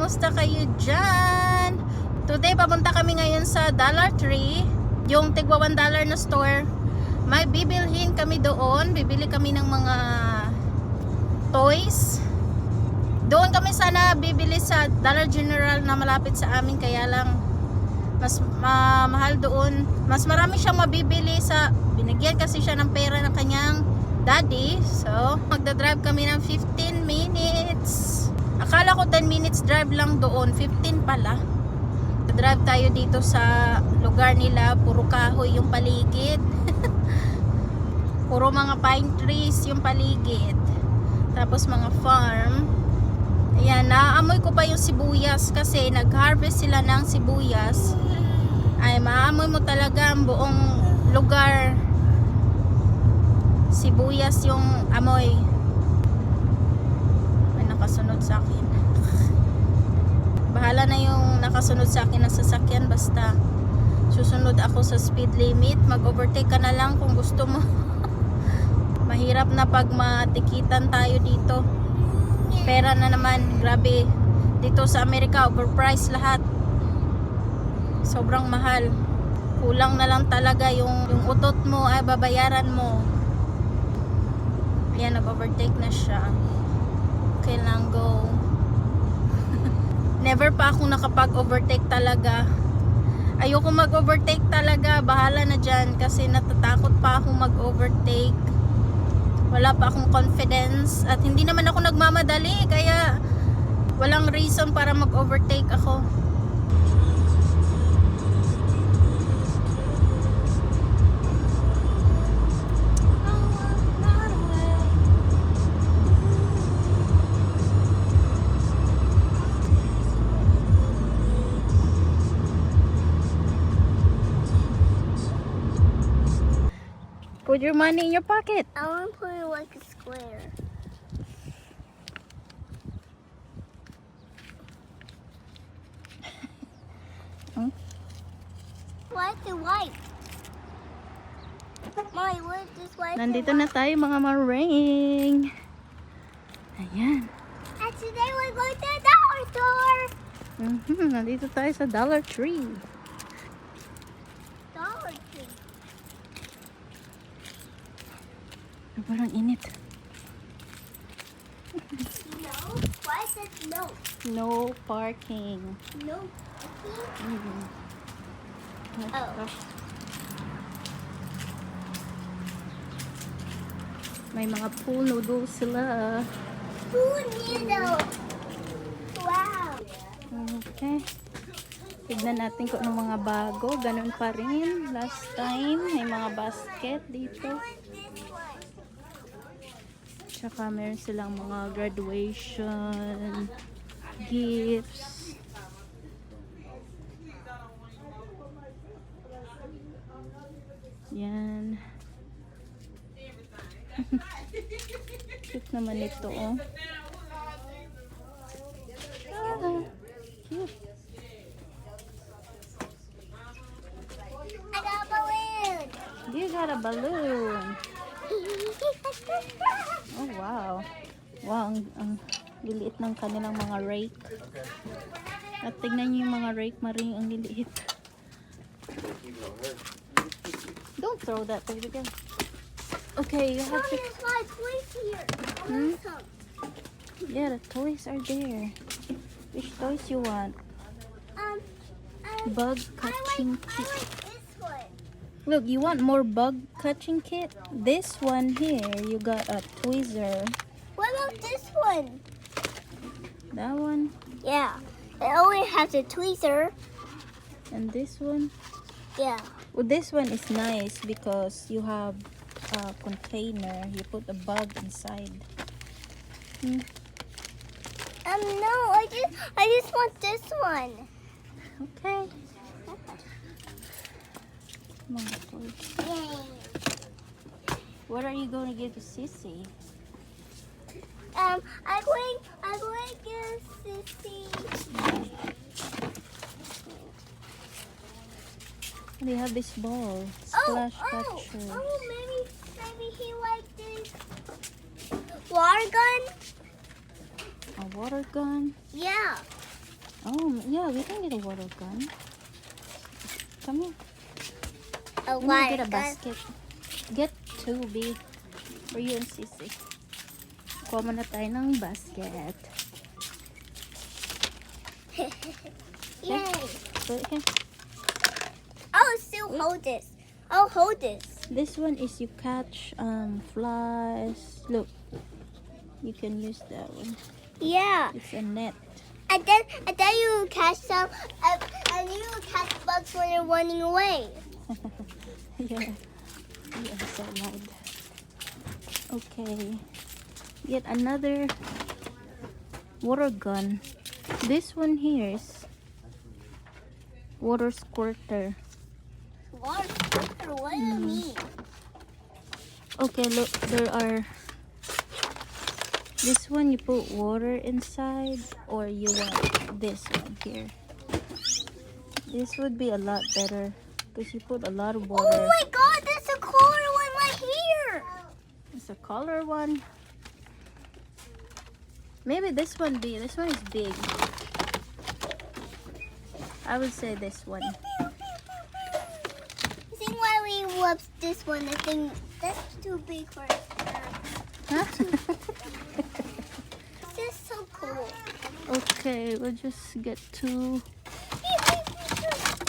Kamusta kayo dyan? Today, papunta kami ngayon sa Dollar Tree. Yung tigwa $1 na store. May bibilhin kami doon. Bibili kami ng mga toys. Doon kami sana bibili sa Dollar General na malapit sa amin. Kaya lang, mas mahal doon. Mas marami siyang mabibili sa... Binigyan kasi siya ng pera ng kanyang daddy. So, magdadrive kami ng 15 minutes. Akala ko 10 minutes drive lang doon. 15 pala. Drive tayo dito sa lugar nila. Puro kahoy yung paligid. Puro mga pine trees yung paligid. Tapos mga farm. Ayan, naamoy ko pa yung sibuyas kasi nag-harvest sila ng sibuyas. Ay, maamoy mo talaga ang buong lugar. Sibuyas yung amoy. May nakasunod sa akin. Bahala na yung nakasunod sa akin ng sasakyan. Basta susunod ako sa speed limit. Mag-overtake ka na lang kung gusto mo. Mahirap na pag matikitan tayo dito. Pera na naman. Grabe. Dito sa Amerika, overpriced lahat. Sobrang mahal. Kulang na lang talaga yung utot mo ay babayaran mo. Ayan, nag-overtake na siya. Okay lang, go. Never pa ako nakapag-overtake talaga. Ayoko mag-overtake talaga. Bahala na dyan kasi natatakot pa akong mag-overtake. Wala pa akong confidence. At hindi naman ako nagmamadali. Kaya walang reason para mag-overtake ako. Put your money in your pocket. I want to put it like a square. Why is it white? Mommy, what is this white? Nandito na tayo mga maring. Ayan. And today we're going to the dollar store. Nandito tayo sa Dollar Tree. Dollar Tree. Parang init. No. Why is it no? No parking. No. Oh. May mga pool noodles sila. Food needle. Wow. Okay. Tignan natin kung anong mga bago. Ganun pa rin. Last time, may mga basket dito. Tsaka meron silang mga graduation gifts. Yan. Cute naman ito, oh. Ah, cute. I got a balloon. You got a balloon. Oh, wow. Wow, ang liliit ng kanilang mga rake. At tignan nyo yung mga rake, maring ang liliit. Don't throw that, baby girl. Okay, you have to... There's my toys here. I Hmm? want some. Yeah, the toys are there. Which toys you want? Bug catching I kit. like this one. Look, you want more bug catching kit? This one here, you got a tweezer. What about this one? That one. Yeah. It only has a tweezer. And this one. Yeah. Well, this one is nice because you have a container. You put a bug inside. No, I just want this one. Okay. Come on, toys. Yay. What are you going to give to Sissy? I'm going to give Sissy. They have this ball. Oh, Splash catcher. maybe he liked this water gun. A water gun. Yeah. Oh, yeah, we can get a water gun. Come here. A Let me get water a gun. basket. Get two, B. For you and Sissy. Kuha mo na tayo ng basket. Yay. Put it here. Oh, still hold this. I'll hold this. This one is you catch flies. Look, you can use that one. Yeah. It's a net. And then you catch some, and you catch bugs when you're running away. Yeah. You are so loud. Okay. Get another water gun. This one here is water squirter. What do you mean? Okay, look, there are. This one you put water inside, or you want this one here. This would be a lot better because you put a lot of water. Oh my God, there's a color one right here. It's a color one. Maybe this one be. This one is big. I would say this one. I think why we love this one. I think that's too big for her. Huh? This is so cool. Okay, we'll just get two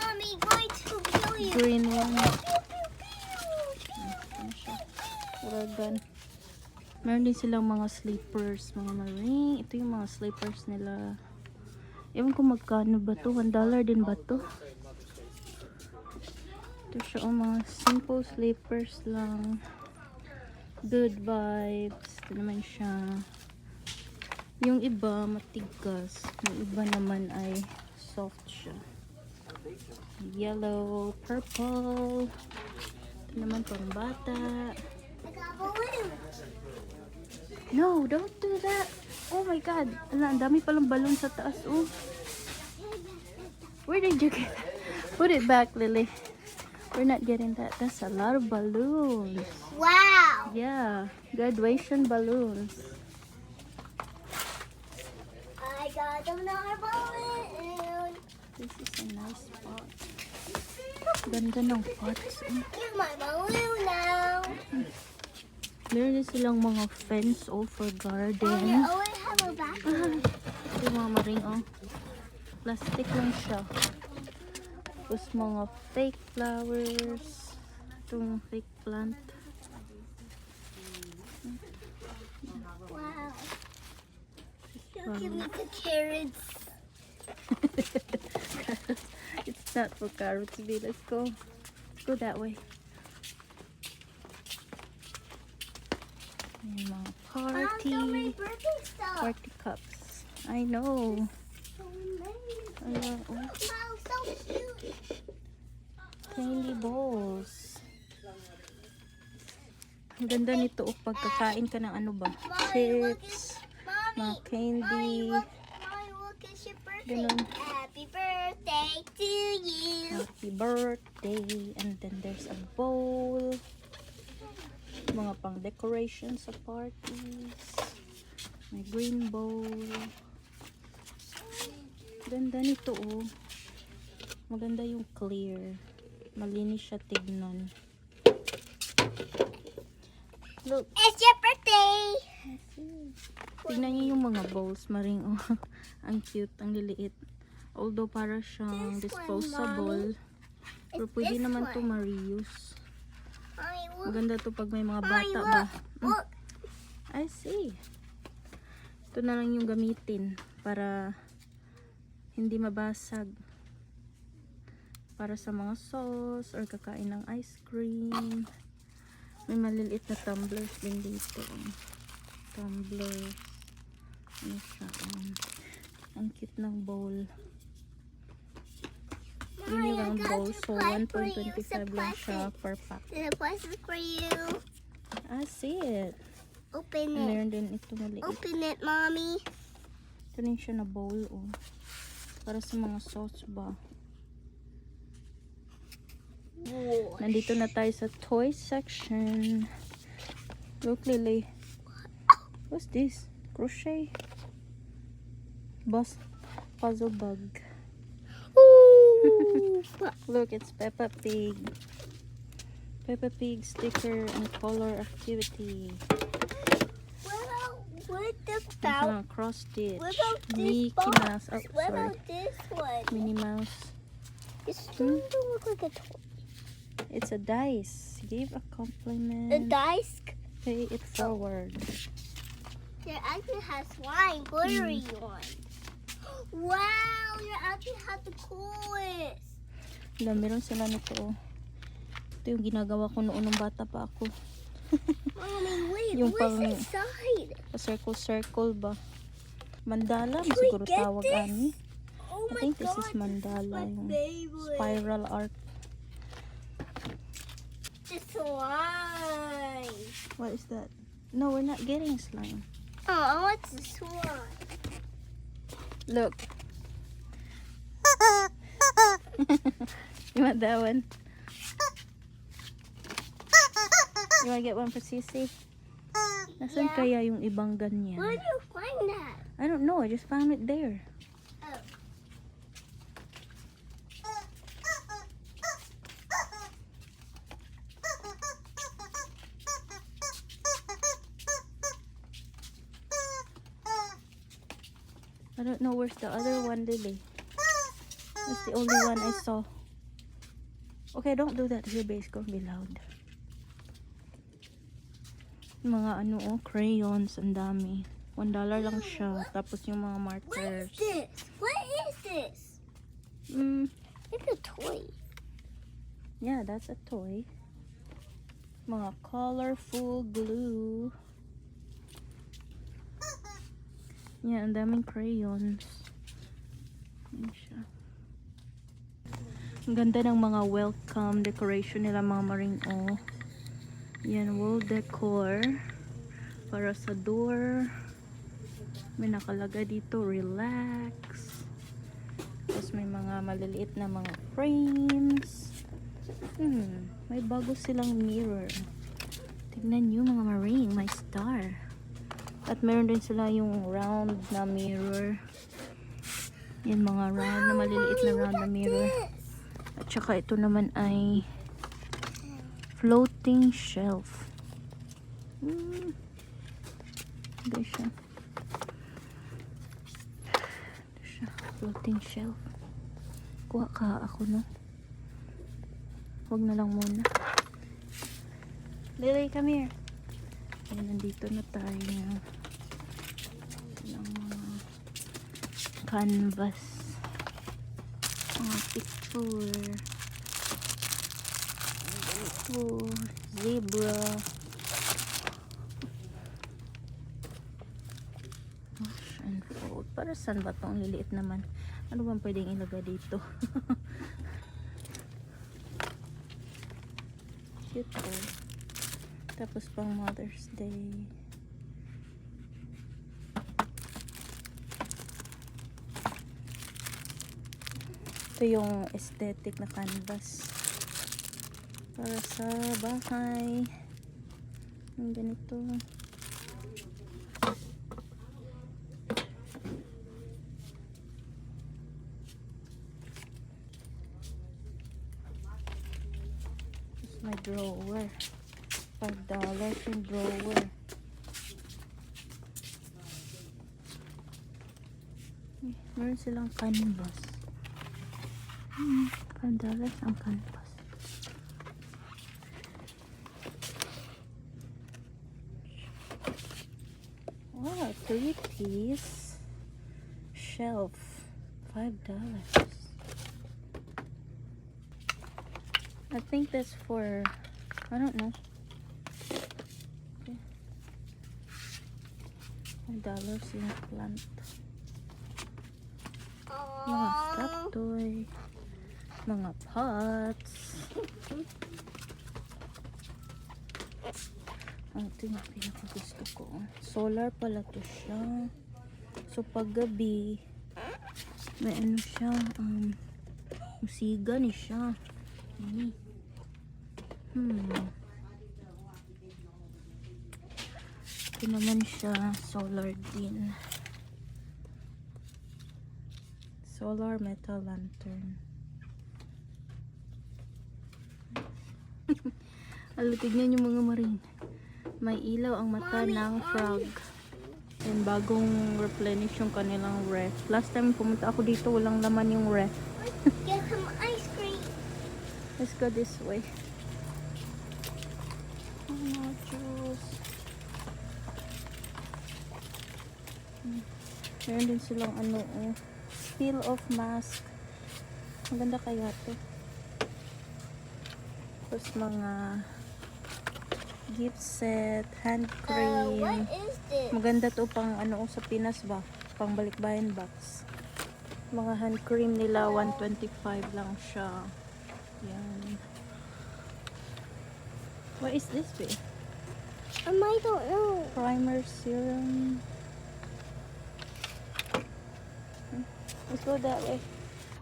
Mommy, going to kill you. green ones. Pew, Water gun. Meron din silang mga sleepers, mga maring. Ito yung mga sleepers nila. Ewan ko magkano ba to? $1 din ba to? Ito siya ang mga simple sleepers lang. Good vibes. Ito naman siya. Yung iba pew. Yung iba naman ay soft siya. Yellow, purple. Ito naman pang bata. I got balloon. No, don't do that. Oh my God. Ala, ang dami palang balon sa taas. Oh. Where did you get that? Put it back, Lily. We're not getting that. That's a lot of balloons. Wow. Yeah, graduation balloons. I got another balloon. This is a nice spot. Ganda ng pots. Here's my balloon now. Meron din silang mga fence over Mommy, garden. oh, I have a bathroom. Ito yung mga maring, oh. Plastic lang siya. Tapos mga fake flowers. Itong fake plant. Wow. Don't give me the carrots. It's not for carrots, B. Let's go. Let's go that way. Yung mga Mom, got my party. birthday stuff. Party cups. I know. So many. Ayan, oh. Wow, so cute. Candy balls. Ang ganda nito oh, pagkakain ka ng ano ba? Mommy, look Chips, at, mga Mommy, candy. Mommy, look at your birthday. Ganun. Happy birthday to you. Happy birthday. And then there's a bowl. Mga pang decoration sa parties. May green bowl. Ganda nito oh. Maganda yung clear. Malinis siya tignan. Look. It's your birthday. Tignan niyo yung mga bowls, maring oh. Ang cute, ang liliit. Although para siyang This one, disposable. Pero It's pwede this naman to one. ma-reuse. Mommy, look. Maganda to pag may mga Mommy, bata ba. look. I see. Ito na lang yung gamitin para hindi mabasag. Para sa mga sauce or kakain ng ice cream. May maliliit na tumblers din dito. Tumblers. Ano siya? Ang cute ng bowl. Yun yung round bowl. So, 1.25 lang siya per pack. There's a present for you. I see it. Open it. Meron din ito maliit. Open it, Mommy. Ito rin siya na bowl. Oh. Para sa mga sauce ba. Nandito na tayo sa toy section. Look, Lily. What's this? Crochet? puzzle bug. Ooh. Look, it's Peppa Pig. Peppa Pig sticker and color activity. What There's about a cross stitch. what about this Mickey box? Mouse. Oh, What sorry. about this one? Minnie Mouse. This doesn't look like a toy. It's a dice. Give a compliment. The dice. Pay it forward. Your actually has slime, glittery one. Wow, your actually has the coolest. Meron sila nito. Ito yung ginagawa ko noon nung bata pa ako. Mommy, wait, Yung what's pang- inside? Pa-circle-circle ba? Mandala, Can we siguro get tawag this? ani. Oh I my think this god, is mandala. my Yung favorite. spiral art. The slime. What is that? No, we're not getting slime. Oh, I want the slime. Look. You want that one? You want to get one for Sissy? Nasaan Yeah. kaya yung ibang ganyan? Where do you find that? I don't know. I just found it there. Oh. I don't know where's the other one, Lily. That's the only one I saw. Okay, don't do that here, babe. It's gonna be loud. Mga ano, oh, crayons. Ang dami. $1 lang siya. Tapos yung mga What markers. is this? What is this? It's a toy. Yeah, that's a toy. Mga colorful glue. Yeah, ang daming crayons. Yan siya. Ang ganda ng mga welcome decoration nila, mga marino. Yan, wall decor. Para sa door. May nakalagay dito, relax. Tapos may mga maliliit na mga frames. May bago silang mirror. Tignan nyo mga marine, may star. At meron din sila yung round na mirror. Yan mga round na maliliit na round na mirror. At saka ito naman ay floating shelf. Ito siya. Ito siya. Floating shelf. Kuha ka ako, no? Huwag na lang muna. Lily, come here. Ay, nandito na tayo. Ng mga canvas. Mga picture. Ganito. Zebra. Wash and fold. Para saan ba itong liliit naman? Ano bang pwedeng ilagay dito? Cute po. Tapos pang Mother's Day. Ito yung aesthetic na canvas. Para sa bahay. Yung ganito. Tapos may drawer. $5 yung drawer. Meron silang canvas. $5 ang canvas. Wow, 3-piece shelf. $5. I think that's for, I don't know. $5 yung plant. Mga stuffed toy. Mga pots. Ito yung pinakagusto ko. Solar pala to siya. So pag gabi, may ano siya, musiga ni siya. Ito naman siya, solar din. Solar metal lantern. Alo, tignan yung mga marin. May ilaw ang mata ng frog. And bagong replenish yung kanilang ref. Last time pumunta ako dito, walang laman yung ref. Get some ice cream. Let's go this way. Oh, no, juice. Meron din silang ano, peel off mask. Maganda kaya to. Tapos mga gift set, hand cream. What is this? Maganda to pang ano sa Pinas ba? Pang balikbayan box. Mga hand cream nila 125 lang siya. Yan. What is this be? I don't know. Primer serum. Let's go that way.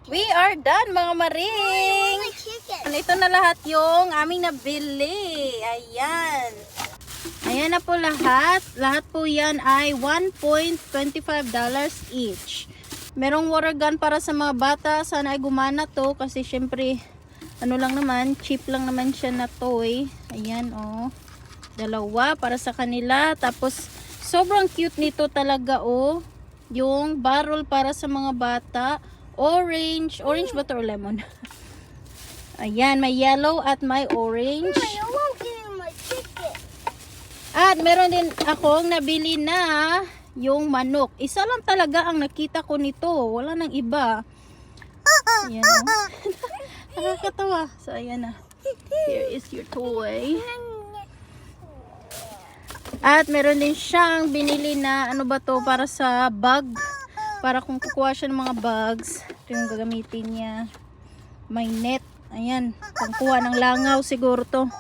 We are done mga maring! My chicken. Ito na lahat yung aming nabili. Ayan. Ayan na po lahat. Lahat po yan ay $1.25 each. Merong water gun para sa mga bata. Sana ay gumana to kasi syempre ano lang naman, cheap lang naman siya na toy. Ayan oh. Dalawa para sa kanila. Tapos sobrang cute nito talaga oh. Yung barrel para sa mga bata. Orange ba to or lemon? Ayan, may yellow at may orange. I won't give you my chicken. At meron din akong nabili na yung manok. Isa lang talaga ang nakita ko nito. Wala nang iba. Ayan. Nakakatawa. So, ayan na. Here is your toy. At meron din siyang binili na ano ba to para sa bag. Para kung kukuha siya ng mga bags. Ito yung gagamitin niya. May net. Ayan. Pangkuha ng langaw siguro to.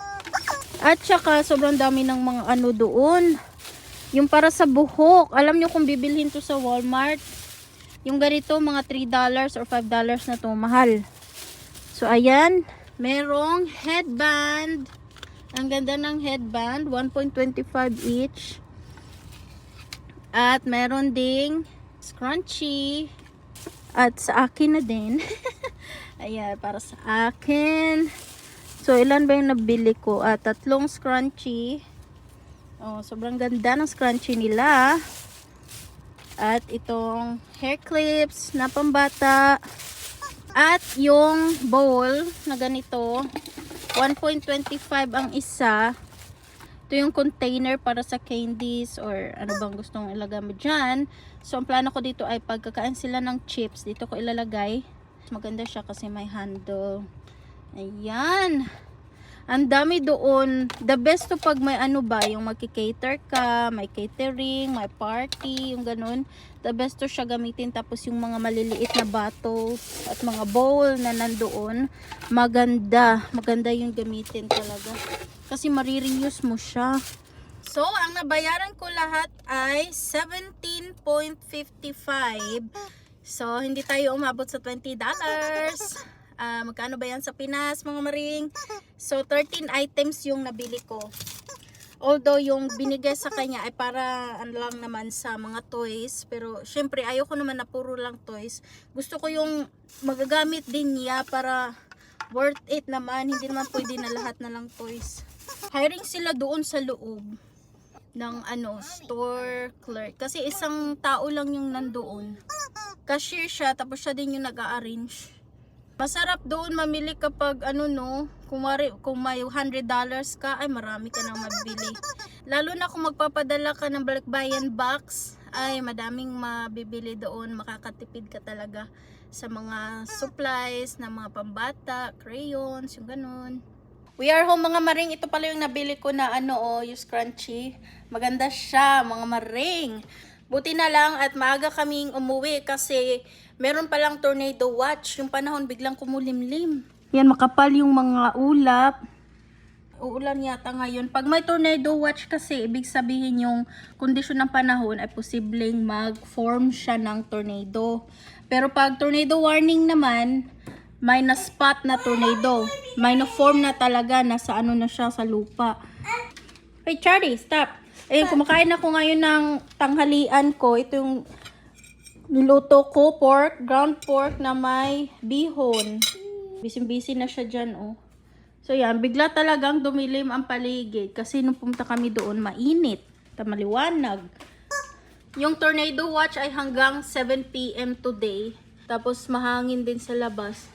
At saka sobrang dami ng mga ano doon. Yung para sa buhok. Alam nyo kung bibilhin to sa Walmart. Yung ganito mga $3 or $5 na to. Mahal. So ayan. Merong headband. Ang ganda ng headband. 1.25 each. At meron ding scrunchie. At sa akin na din. Ayan, para sa akin. So, ilan ba yung nabili ko? 3 scrunchie. Oh, sobrang ganda ng scrunchie nila. At itong hair clips na pambata. At yung bowl na ganito. 1.25 ang isa. Ito yung container para sa candies or ano bang gustong ilagay mo dyan. So, ang plano ko dito ay pagkakain sila ng chips, dito ko ilalagay. Maganda siya kasi may handle. Ayan. Ang dami doon. The best to pag may ano ba, yung magki-cater ka, may catering, may party, yung ganun. The best to siya gamitin. Tapos yung mga maliliit na bottles at mga bowl na nandoon, maganda. Maganda yung gamitin talaga. Kasi marireuse mo siya. So, ang nabayaran ko lahat ay 17.55. So, hindi tayo umabot sa $20. Magkano ba yan sa Pinas, mga maring? So, 13 items yung nabili ko. Although, yung binigay sa kanya ay para ano lang naman sa mga toys. Pero, syempre, ayoko naman na puro lang toys. Gusto ko yung magagamit din niya para worth it naman. Hindi naman pwede na lahat na lang toys. Hiring sila doon sa loob ng store clerk. Kasi isang tao lang yung nandoon. Cashier siya, tapos siya din yung nag-a-arrange. Masarap doon mamili kapag kung may $100 ka, ay marami ka nang mabili. Lalo na kung magpapadala ka ng balikbayan box, ay madaming mabibili doon. Makakatipid ka talaga sa mga supplies, na mga pambata, crayons, yung ganun. We are home mga maring. Ito pala yung nabili ko na yung scrunchie. Maganda siya mga maring. Buti na lang at maaga kaming umuwi kasi meron palang tornado watch. Yung panahon biglang kumulimlim. Yan, makapal yung mga ulap. Uulan yata ngayon. Pag may tornado watch kasi, ibig sabihin yung kondisyon ng panahon ay posibleng mag-form siya ng tornado. Pero pag tornado warning naman, may na-spot na tornado. May na-form na talaga, nasa na siya sa lupa. Hey Charlie, stop! Ayun, kumakain ako ngayon ng tanghalian ko. Ito yung Niluto ko ground pork na may bihon. Busy-busy na siya dyan, oh. So yan, bigla talagang dumilim ang paligid kasi nung pumunta kami doon, mainit, maliwanag. Yung tornado watch ay hanggang 7 PM today. Tapos mahangin din sa labas.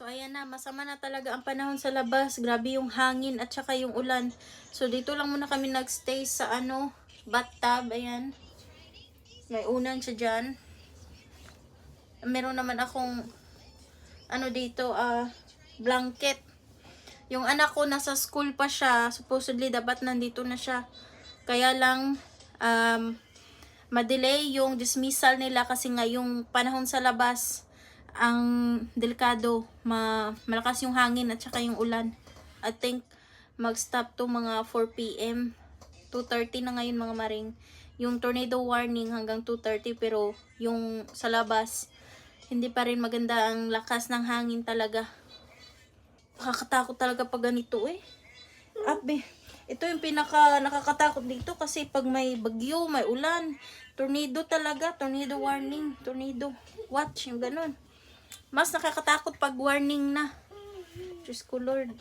So ayan na, masama na talaga ang panahon sa labas. Grabe yung hangin at saka yung ulan. So dito lang muna kami nagstay sa bathtub. Ayan. May unan siya dyan. Meron naman akong dito, blanket. Yung anak ko nasa school pa siya. Supposedly dapat nandito na siya. Kaya lang madelay yung dismissal nila kasi nga yung panahon sa labas ang delikado, malakas yung hangin at saka yung ulan. I think mag-stop to mga 4 PM. 2:30 na ngayon mga maring. Yung tornado warning hanggang 2:30 pero yung sa labas hindi pa rin maganda ang lakas ng hangin talaga. Nakakatakot talaga pag ganito eh. Abe, ito yung pinaka nakakatakot dito kasi pag may bagyo, may ulan, tornado talaga, tornado warning, tornado watch, yung ganun. Mas nakakatakot pag warning na. Diyos ko Lord.